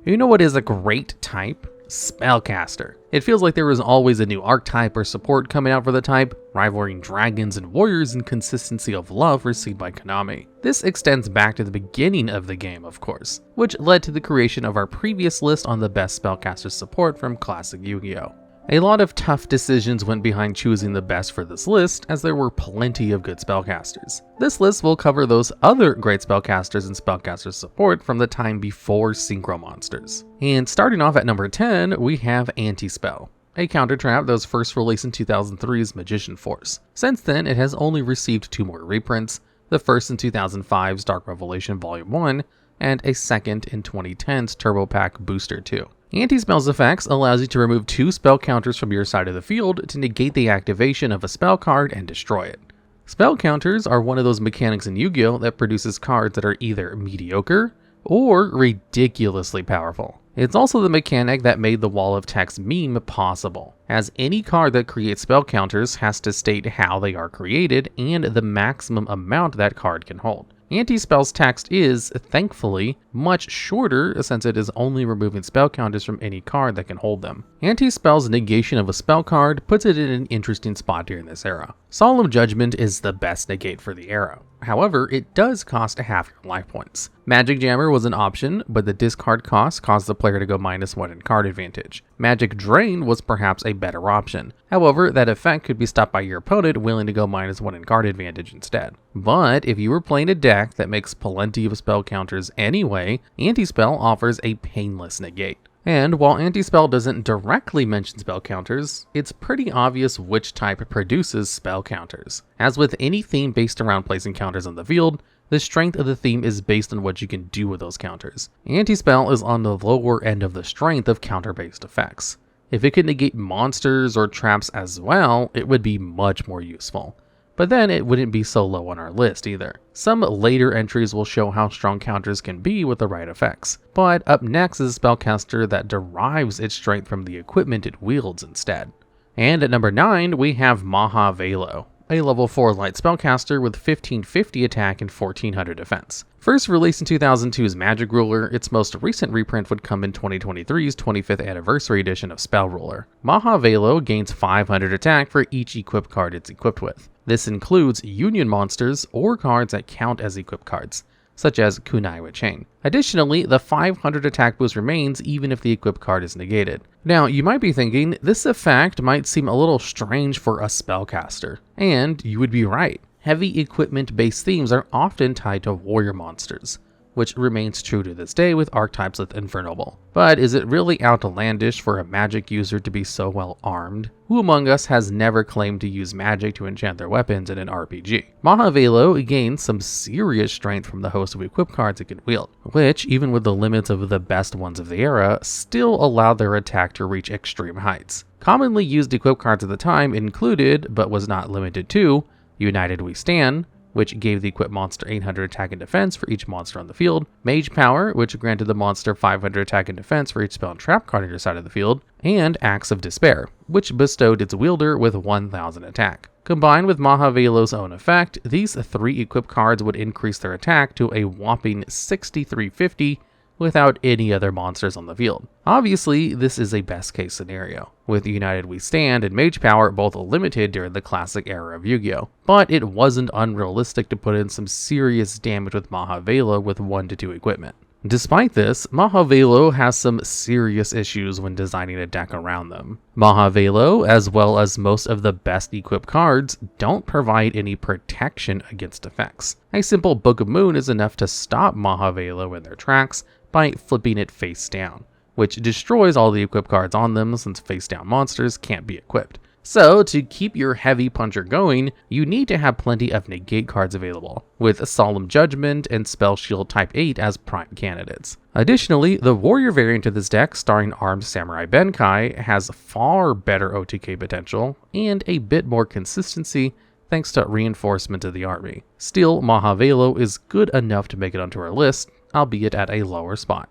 You know what is a great type? Spellcaster. It feels like there is always a new archetype or support coming out for the type, rivaling dragons and warriors in consistency of love received by Konami. This extends back to the beginning of the game, of course, which led to the creation of our previous list on the best spellcaster support from Classic YGO. A lot of tough decisions went behind choosing the best for this list, as there were plenty of good spellcasters. This list will cover those other great spellcasters and spellcaster support from the time before synchro monsters. And starting off at number 10, we have Anti-Spell, a counter trap that was first released in 2003's Magician Force. Since then, it has only received 2 more reprints, the first in 2005's Dark Revelation Volume 1, and a second in 2010's Turbo Pack Booster 2. Anti-Spell's effects allows you to remove 2 spell counters from your side of the field to negate the activation of a spell card and destroy it. Spell counters are one of those mechanics in Yu-Gi-Oh! That produces cards that are either mediocre or ridiculously powerful. It's also the mechanic that made the Wall of Text meme possible, as any card that creates spell counters has to state how they are created and the maximum amount that card can hold. Anti-Spell's text is, thankfully, much shorter since it is only removing spell counters from any card that can hold them. Anti-Spell's negation of a spell card puts it in an interesting spot during this era. Solemn Judgment is the best negate for the era. However, it does cost half your life points. Magic Jammer was an option, but the discard cost caused the player to go -1 in card advantage. Magic Drain was perhaps a better option. However, that effect could be stopped by your opponent willing to go -1 in card advantage instead. But if you were playing a deck that makes plenty of spell counters anyway, Anti-Spell offers a painless negate. And while Anti-Spell doesn't directly mention spell counters, it's pretty obvious which type produces spell counters. As with any theme based around placing counters on the field, the strength of the theme is based on what you can do with those counters. Anti-Spell is on the lower end of the strength of counter-based effects. If it could negate monsters or traps as well, it would be much more useful. But then it wouldn't be so low on our list either. Some later entries will show how strong counters can be with the right effects. But up next is a spellcaster that derives its strength from the equipment it wields instead. And at number 9, we have Maha Vailo, a level 4 light spellcaster with 1550 attack and 1400 defense. First released in 2002's Magic Ruler, its most recent reprint would come in 2023's 25th anniversary edition of Spell Ruler. Maha Vailo gains 500 attack for each equipped card it's equipped with. This includes union monsters or cards that count as equipped cards, such as Kunai Chain. Additionally, the 500 attack boost remains even if the equipped card is negated. Now, you might be thinking, this effect might seem a little strange for a spellcaster, and you would be right. Heavy equipment-based themes are often tied to warrior monsters, which remains true to this day with archetypes with Infernal. But is it really outlandish for a magic user to be so well armed? Who among us has never claimed to use magic to enchant their weapons in an RPG? Maha Vailo gains some serious strength from the host of equipped cards it can wield, which, even with the limits of the best ones of the era, still allowed their attack to reach extreme heights. Commonly used equipped cards at the time included, but was not limited to, United We Stand, which gave the equipped monster 800 attack and defense for each monster on the field, Mage Power, which granted the monster 500 attack and defense for each spell and trap card on your side of the field, and Axe of Despair, which bestowed its wielder with 1000 attack. Combined with Maha Vailo's own effect, these 3 equipped cards would increase their attack to a whopping 6350 without any other monsters on the field. Obviously, this is a best case scenario, with United We Stand and Mage Power both limited during the classic era of Yu-Gi-Oh! But it wasn't unrealistic to put in some serious damage with Maha Vailo with 1 to 2 equipment. Despite this, Maha Vailo has some serious issues when designing a deck around them. Maha Vailo, as well as most of the best equipped cards, don't provide any protection against effects. A simple Book of Moon is enough to stop Maha Vailo in their tracks by flipping it face down, which destroys all the equipped cards on them since face down monsters can't be equipped. So, to keep your heavy puncher going, you need to have plenty of negate cards available, with Solemn Judgment and Spell Shield Type 8 as prime candidates. Additionally, the warrior variant of this deck, starring Armed Samurai Benkai, has far better OTK potential and a bit more consistency thanks to reinforcement of the army. Still, Maha Vailo is good enough to make it onto our list, albeit at a lower spot.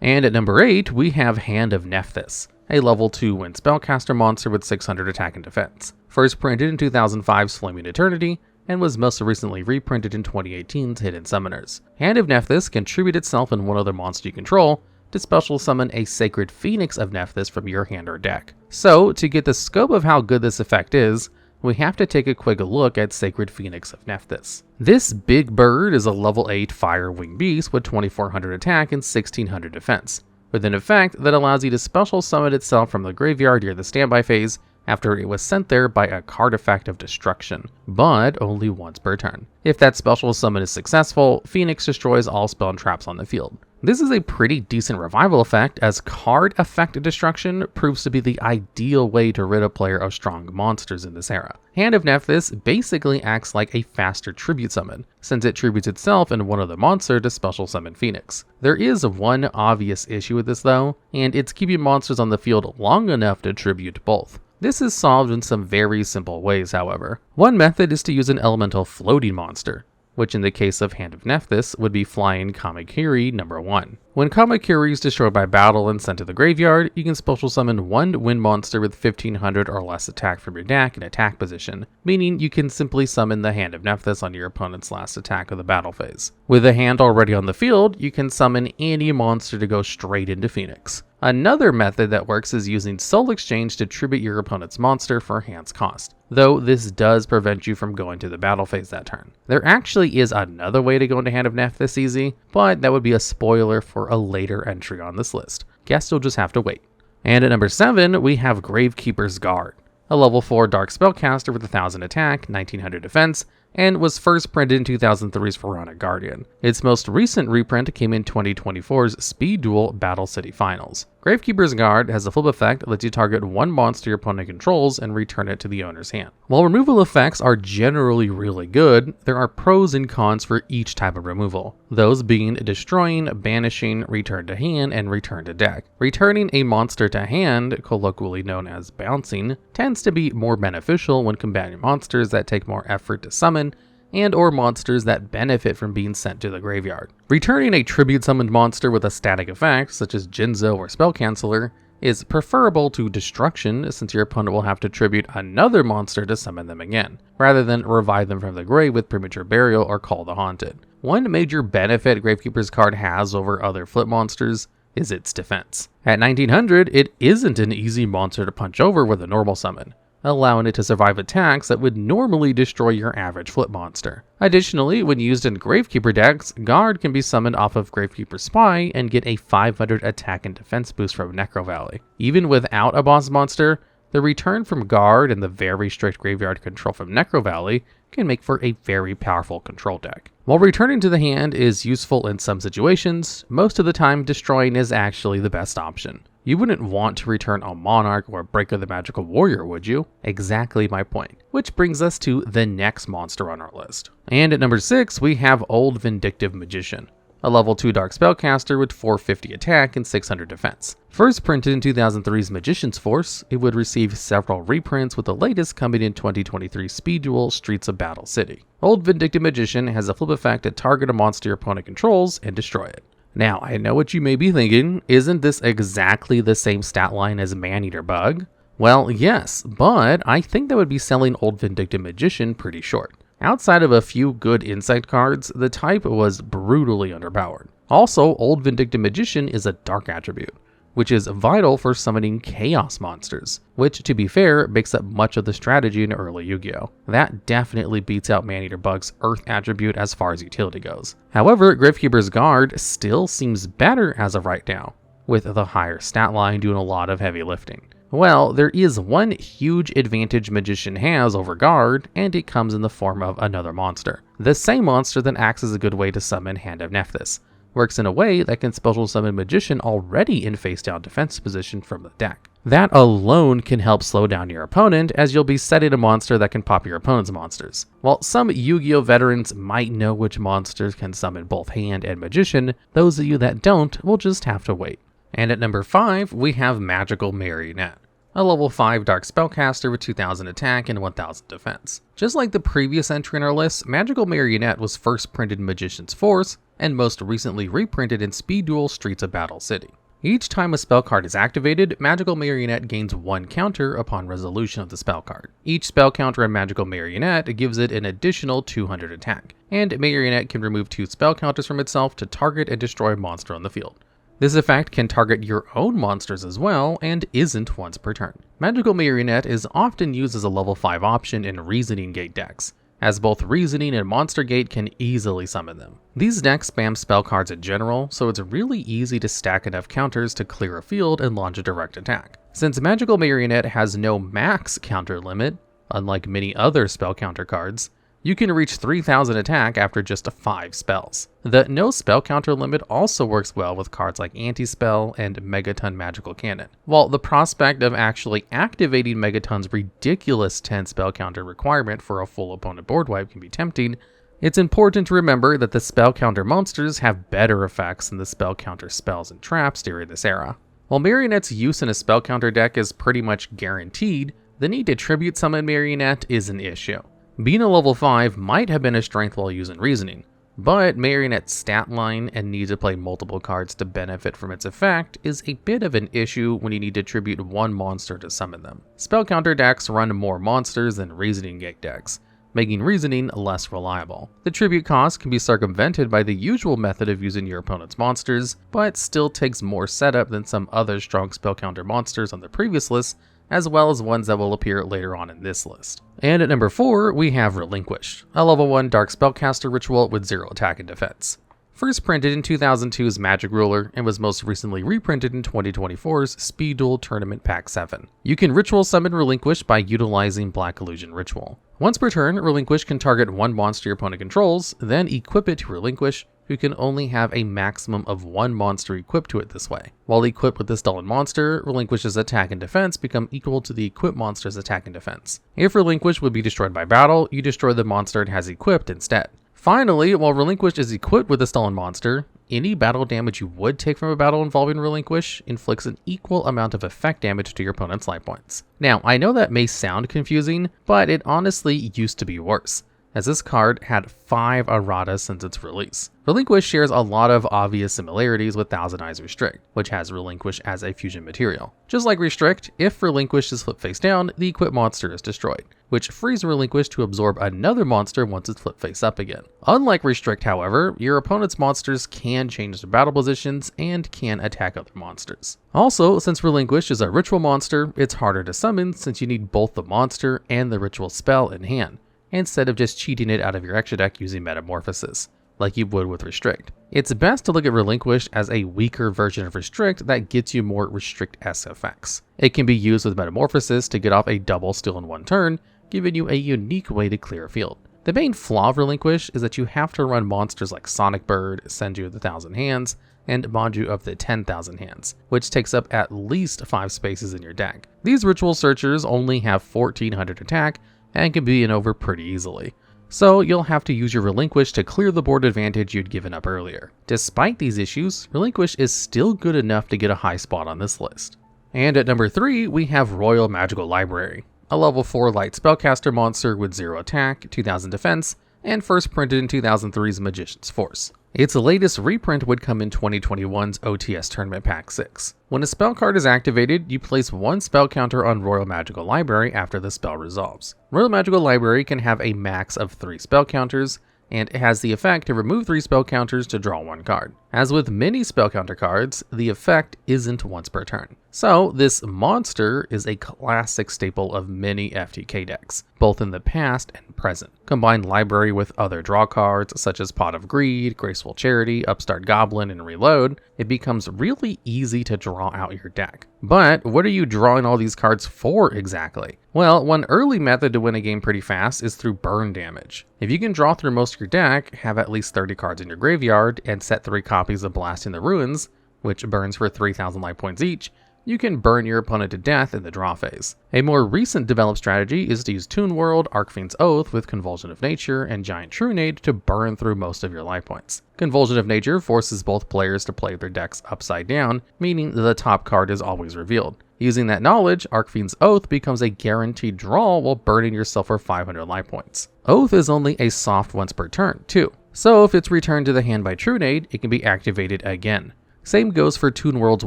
And at number 8, we have Hand of Nephthys, a level 2 wind spellcaster monster with 600 attack and defense. First printed in 2005's Flaming Eternity, and was most recently reprinted in 2018's Hidden Summoners. Hand of Nephthys can tribute itself and one other monster you control, to special summon a Sacred Phoenix of Nephthys from your hand or deck. So, to get the scope of how good this effect is, we have to take a quick look at Sacred Phoenix of Nephthys. This big bird is a level 8 fire wing beast with 2400 attack and 1600 defense, with an effect that allows you to special summon itself from the graveyard near the standby phase after it was sent there by a card effect of destruction, but only once per turn. If that special summon is successful, Phoenix destroys all spell and traps on the field. This is a pretty decent revival effect, as card effect destruction proves to be the ideal way to rid a player of strong monsters in this era. Hand of Nephthys basically acts like a faster tribute summon, since it tributes itself and one other monster to special summon Phoenix. There is one obvious issue with this though, and it's keeping monsters on the field long enough to tribute both. This is solved in some very simple ways, however. One method is to use an elemental floating monster, which in the case of Hand of Nephthys would be Flying Kamakiri number 1. When Kamakiri is destroyed by battle and sent to the graveyard, you can special summon one wind monster with 1500 or less attack from your deck in attack position, meaning you can simply summon the Hand of Nephthys on your opponent's last attack of the battle phase. With the hand already on the field, you can summon any monster to go straight into Phoenix. Another method that works is using Soul Exchange to tribute your opponent's monster for hand's cost, though this does prevent you from going to the battle phase that turn. There actually is another way to go into Hand of Nephthys easy, but that would be a spoiler for a later entry on this list. Guess you'll just have to wait. And at number 7, we have Gravekeeper's Guard, a level 4 dark spellcaster with 1000 attack, 1900 defense, and was first printed in 2003's Pharaonic Guardian. Its most recent reprint came in 2024's Speed Duel Battle City Finals. Gravekeeper's Guard has a flip effect that lets you target one monster your opponent controls and return it to the owner's hand. While removal effects are generally really good, there are pros and cons for each type of removal, those being destroying, banishing, return to hand, and return to deck. Returning a monster to hand, colloquially known as bouncing, tends to be more beneficial when combating monsters that take more effort to summon, and or monsters that benefit from being sent to the graveyard. Returning a tribute summoned monster with a static effect, such as Jinzo or Spell Canceller, is preferable to destruction, since your opponent will have to tribute another monster to summon them again, rather than revive them from the grave with Premature Burial or Call the Haunted. One major benefit Gravekeeper's card has over other flip monsters is its defense. At 1900, it isn't an easy monster to punch over with a normal summon, allowing it to survive attacks that would normally destroy your average flip monster. Additionally, when used in Gravekeeper decks, Guard can be summoned off of Gravekeeper Spy and get a 500 attack and defense boost from Necro Valley. Even without a boss monster, the return from Guard and the very strict graveyard control from Necro Valley can make for a very powerful control deck. While returning to the hand is useful in some situations, most of the time destroying is actually the best option. You wouldn't want to return a Monarch or a Breaker the Magical Warrior, would you? Exactly my point. Which brings us to the next monster on our list. And at number 6, we have Old Vindictive Magician, a level 2 dark spellcaster with 450 attack and 600 defense. First printed in 2003's Magician's Force, it would receive several reprints, with the latest coming in 2023's Speed Duel Streets of Battle City. Old Vindictive Magician has a flip effect to target a monster your opponent controls and destroy it. Now, I know what you may be thinking, isn't this exactly the same stat line as Maneater Bug? Well, yes, but I think that would be selling Old Vindictive Magician pretty short. Outside of a few good insect cards, the type was brutally underpowered. Also, Old Vindictive Magician is a dark attribute, which is vital for summoning chaos monsters, which, to be fair, makes up much of the strategy in early Yu-Gi-Oh! That definitely beats out Maneater Bug's Earth attribute as far as utility goes. However, Gravekeeper's Guard still seems better as of right now, with the higher stat line doing a lot of heavy lifting. Well, there is one huge advantage Magician has over Guard, and it comes in the form of another monster. The same monster that acts as a good way to summon Hand of Nephthys. Works in a way that can special summon Magician already in face down defense position from the deck. That alone can help slow down your opponent, as you'll be setting a monster that can pop your opponent's monsters. While some Yu-Gi-Oh veterans might know which monsters can summon both Hand and Magician, those of you that don't will just have to wait. And at number 5, we have Magical Marionette, a level 5 dark spellcaster with 2000 attack and 1000 defense. Just like the previous entry in our list, Magical Marionette was first printed in Magician's Force, and most recently reprinted in Speed Duel Streets of Battle City. Each time a spell card is activated, Magical Marionette gains 1 counter upon resolution of the spell card. Each spell counter on Magical Marionette gives it an additional 200 attack, and Marionette can remove 2 spell counters from itself to target and destroy a monster on the field. This effect can target your own monsters as well, and isn't once per turn. Magical Marionette is often used as a level 5 option in Reasoning Gate decks, as both Reasoning and Monster Gate can easily summon them. These decks spam spell cards in general, so it's really easy to stack enough counters to clear a field and launch a direct attack. Since Magical Marionette has no max counter limit, unlike many other spell counter cards, you can reach 3000 attack after just 5 spells. The no spell counter limit also works well with cards like Anti-Spell and Megaton Magical Cannon. While the prospect of actually activating Megaton's ridiculous 10 spell counter requirement for a full opponent board wipe can be tempting, it's important to remember that the spell counter monsters have better effects than the spell counter spells and traps during this era. While Marionette's use in a spell counter deck is pretty much guaranteed, the need to tribute summon Marionette is an issue. Being a level 5 might have been a strength while using Reasoning, but Marionette's stat line and need to play multiple cards to benefit from its effect is a bit of an issue when you need to tribute one monster to summon them. Spell counter decks run more monsters than Reasoning Gate decks, making Reasoning less reliable. The tribute cost can be circumvented by the usual method of using your opponent's monsters, but still takes more setup than some other strong spell counter monsters on the previous list, as well as ones that will appear later on in this list. And at number 4, we have Relinquished, a level 1 dark spellcaster ritual with 0 attack and defense. First printed in 2002's Magic Ruler and was most recently reprinted in 2024's Speed Duel Tournament Pack 7. You can ritual summon Relinquished by utilizing Black Illusion Ritual. Once per turn, Relinquished can target one monster your opponent controls, then equip it to Relinquish, who can only have a maximum of one monster equipped to it this way. While equipped with the stolen monster, Relinquish's attack and defense become equal to the equipped monster's attack and defense. If Relinquish would be destroyed by battle, you destroy the monster it has equipped instead. Finally, while Relinquish is equipped with the stolen monster, any battle damage you would take from a battle involving Relinquish inflicts an equal amount of effect damage to your opponent's life points. Now, I know that may sound confusing, but it honestly used to be worse, as this card had 5 errata since its release. Relinquish shares a lot of obvious similarities with Thousand Eyes Restrict, which has Relinquish as a fusion material. Just like Restrict, if Relinquish is flipped face down, the equipped monster is destroyed, which frees Relinquish to absorb another monster once it's flipped face up again. Unlike Restrict, however, your opponent's monsters can change their battle positions and can attack other monsters. Also, since Relinquish is a ritual monster, it's harder to summon since you need both the monster and the ritual spell in hand, instead of just cheating it out of your extra deck using Metamorphosis, like you would with Restrict. It's best to look at Relinquish as a weaker version of Restrict that gets you more Restrict-esque effects. It can be used with Metamorphosis to get off a double steal in one turn, giving you a unique way to clear a field. The main flaw of Relinquish is that you have to run monsters like Sonic Bird, Senju of the Thousand Hands, and Manju of the 10,000 Hands, which takes up at least 5 spaces in your deck. These ritual searchers only have 1400 attack, and can be over pretty easily. So you'll have to use your Relinquish to clear the board advantage you'd given up earlier. Despite these issues, Relinquish is still good enough to get a high spot on this list. And at number 3, we have Royal Magical Library, a level 4 light spellcaster monster with 0 attack, 2000 defense, and first printed in 2003's Magician's Force. Its latest reprint would come in 2021's OTS Tournament Pack 6. When a spell card is activated, you place one spell counter on Royal Magical Library after the spell resolves. Royal Magical Library can have a max of 3 spell counters, and it has the effect to remove 3 spell counters to draw 1 card. As with many spell counter cards, the effect isn't once per turn. So this monster is a classic staple of many FTK decks, both in the past and present. Combine library with other draw cards such as Pot of Greed, Graceful Charity, Upstart Goblin, and Reload, it becomes really easy to draw out your deck. But what are you drawing all these cards for exactly? Well, one early method to win a game pretty fast is through burn damage. If you can draw through most of your deck, have at least 30 cards in your graveyard, and set 3 copies of Blasting the Ruins, which burns for 3000 life points each, you can burn your opponent to death in the draw phase. A more recent developed strategy is to use Toon World, Archfiend's Oath with Convulsion of Nature, and Giant Trunade to burn through most of your life points. Convulsion of Nature forces both players to play their decks upside down, meaning the top card is always revealed. Using that knowledge, Archfiend's Oath becomes a guaranteed draw while burning yourself for 500 life points. Oath is only a soft once per turn, too, so if it's returned to the hand by Trunade, it can be activated again. Same goes for Toon World's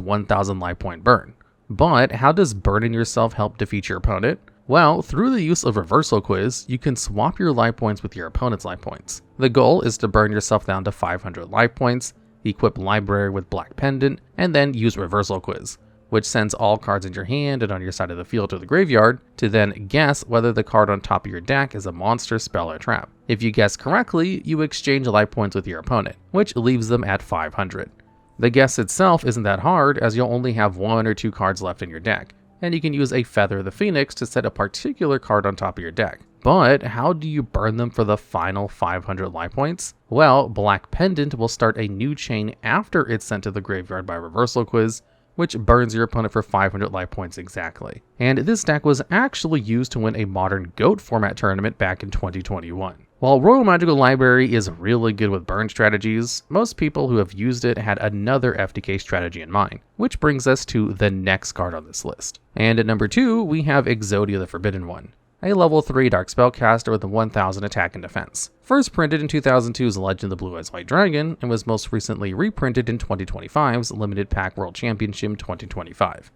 1000 life point burn. But how does burning yourself help defeat your opponent? Well, through the use of Reversal Quiz, you can swap your life points with your opponent's life points. The goal is to burn yourself down to 500 life points, equip Library with Black Pendant, and then use Reversal Quiz, which sends all cards in your hand and on your side of the field to the graveyard to then guess whether the card on top of your deck is a monster, spell, or trap. If you guess correctly, you exchange life points with your opponent, which leaves them at 500. The guess itself isn't that hard, as you'll only have 1 or 2 cards left in your deck, and you can use a Feather the Phoenix to set a particular card on top of your deck. But how do you burn them for the final 500 life points? Well, Black Pendant will start a new chain after it's sent to the graveyard by Reversal Quiz, which burns your opponent for 500 life points exactly. And this deck was actually used to win a Modern GOAT format tournament back in 2021. While Royal Magical Library is really good with burn strategies, most people who have used it had another FTK strategy in mind, which brings us to the next card on this list. And at number 2, we have Exodia the Forbidden One, a level 3 Dark Spellcaster with a 1000 attack and defense. First printed in 2002's Legend of the Blue Eyes White Dragon, and was most recently reprinted in 2025's Limited Pack World Championship 2025.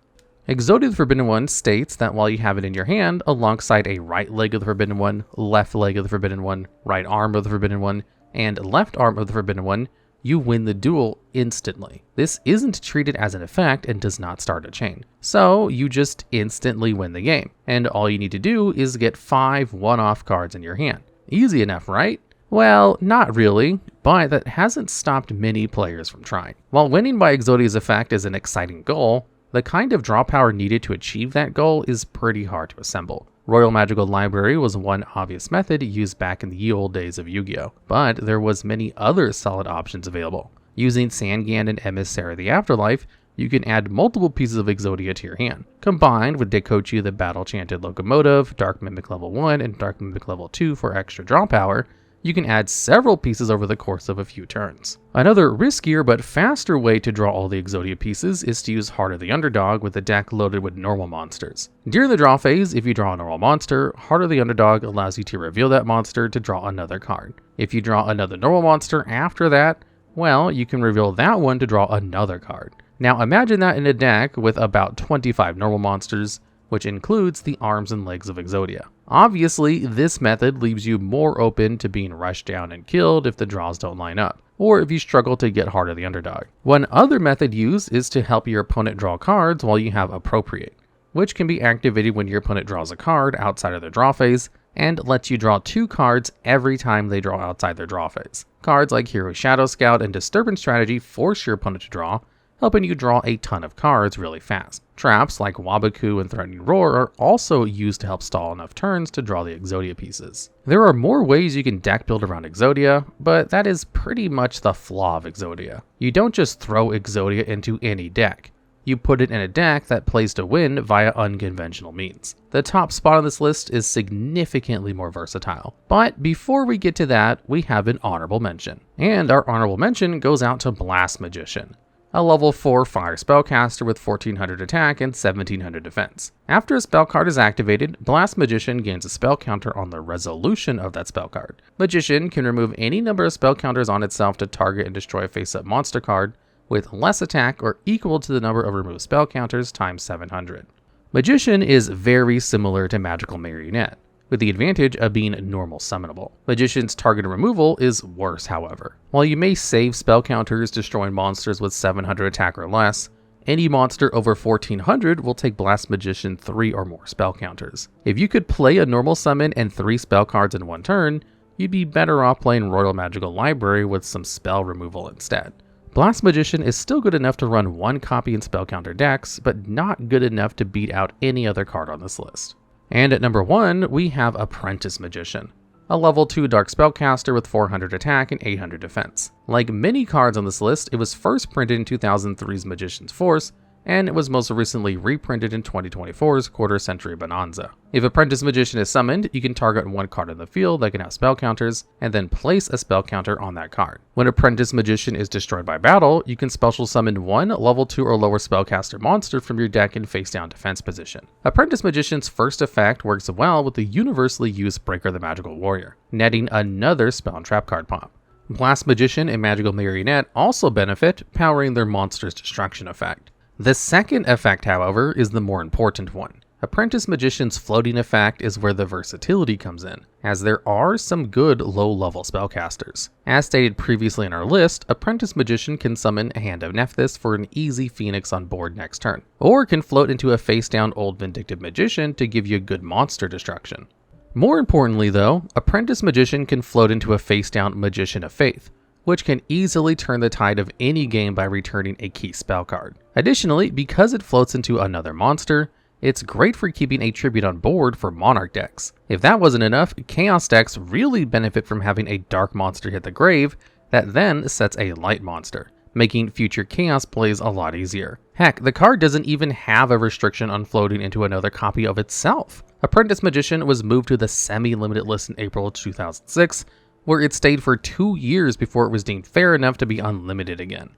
Exodia the Forbidden One states that while you have it in your hand, alongside a right leg of the Forbidden One, left leg of the Forbidden One, right arm of the Forbidden One, and left arm of the Forbidden One, you win the duel instantly. This isn't treated as an effect and does not start a chain. So you just instantly win the game, and all you need to do is get 5 one-off cards in your hand. Easy enough, right? Well, not really, but that hasn't stopped many players from trying. While winning by Exodia's effect is an exciting goal, the kind of draw power needed to achieve that goal is pretty hard to assemble. Royal Magical Library was one obvious method used back in the ye old days of Yu-Gi-Oh, but there was many other solid options available. Using Sangan and Emissary of the Afterlife, you can add multiple pieces of Exodia to your hand. Combined with Dekochi the Battle Chanted Locomotive, Dark Mimic level 1, and Dark Mimic level 2 for extra draw power, you can add several pieces over the course of a few turns. Another riskier but faster way to draw all the Exodia pieces is to use Heart of the Underdog with a deck loaded with normal monsters. During the draw phase, if you draw a normal monster, Heart of the Underdog allows you to reveal that monster to draw another card. If you draw another normal monster after that, well, you can reveal that one to draw another card. Now imagine that in a deck with about 25 normal monsters, which includes the arms and legs of Exodia. Obviously, this method leaves you more open to being rushed down and killed if the draws don't line up, or if you struggle to get Heart of the Underdog. One other method used is to help your opponent draw cards while you have Appropriate, which can be activated when your opponent draws a card outside of their draw phase, and lets you draw 2 cards every time they draw outside their draw phase. Cards like Hero Shadow Scout and Disturbance Strategy force your opponent to draw, helping you draw a ton of cards really fast. Traps like Wabaku and Threatening Roar are also used to help stall enough turns to draw the Exodia pieces. There are more ways you can deck build around Exodia, but that is pretty much the flaw of Exodia. You don't just throw Exodia into any deck. You put it in a deck that plays to win via unconventional means. The top spot on this list is significantly more versatile. But before we get to that, we have an honorable mention. And our honorable mention goes out to Blast Magician, a level 4 fire spellcaster with 1400 attack and 1700 defense. After a spell card is activated, Blast Magician gains a spell counter on the resolution of that spell card. Magician can remove any number of spell counters on itself to target and destroy a face-up monster card with less attack or equal to the number of removed spell counters times 700. Magician is very similar to Magical Marionette, with the advantage of being normal summonable. Magician's target removal is worse, however. While you may save spell counters destroying monsters with 700 attack or less, any monster over 1400 will take Blast Magician 3 or more spell counters. If you could play a normal summon and 3 spell cards in one turn, you'd be better off playing Royal Magical Library with some spell removal instead. Blast Magician is still good enough to run 1 copy in spell counter decks, but not good enough to beat out any other card on this list. And at number 1, we have Apprentice Magician, a level 2 Dark Spellcaster with 400 attack and 800 defense. Like many cards on this list, it was first printed in 2003's Magician's Force, and it was most recently reprinted in 2024's Quarter Century Bonanza. If Apprentice Magician is summoned, you can target 1 card in the field that can have spell counters, and then place a spell counter on that card. When Apprentice Magician is destroyed by battle, you can special summon 1 level 2 or lower spellcaster monster from your deck in face-down defense position. Apprentice Magician's first effect works well with the universally used Breaker the Magical Warrior, netting another spell and trap card pop. Blast Magician and Magical Marionette also benefit, powering their monster's destruction effect. The second effect, however, is the more important one. Apprentice Magician's floating effect is where the versatility comes in, as there are some good low-level spellcasters. As stated previously in our list, Apprentice Magician can summon a hand of Nephthys for an easy Phoenix on board next turn, or can float into a face-down old Vindictive Magician to give you good monster destruction. More importantly though, Apprentice Magician can float into a face-down Magician of Faith, which can easily turn the tide of any game by returning a key spell card. Additionally, because it floats into another monster, it's great for keeping a tribute on board for Monarch decks. If that wasn't enough, Chaos decks really benefit from having a dark monster hit the grave that then sets a light monster, making future Chaos plays a lot easier. Heck, the card doesn't even have a restriction on floating into another copy of itself. Apprentice Magician was moved to the semi-limited list in April 2006, where it stayed for 2 years before it was deemed fair enough to be unlimited again.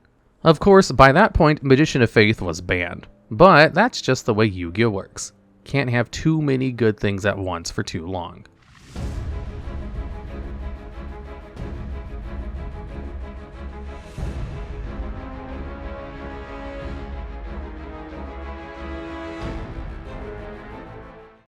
Of course, by that point, Magician of Faith was banned. But that's just the way Yu-Gi-Oh works. Can't have too many good things at once for too long.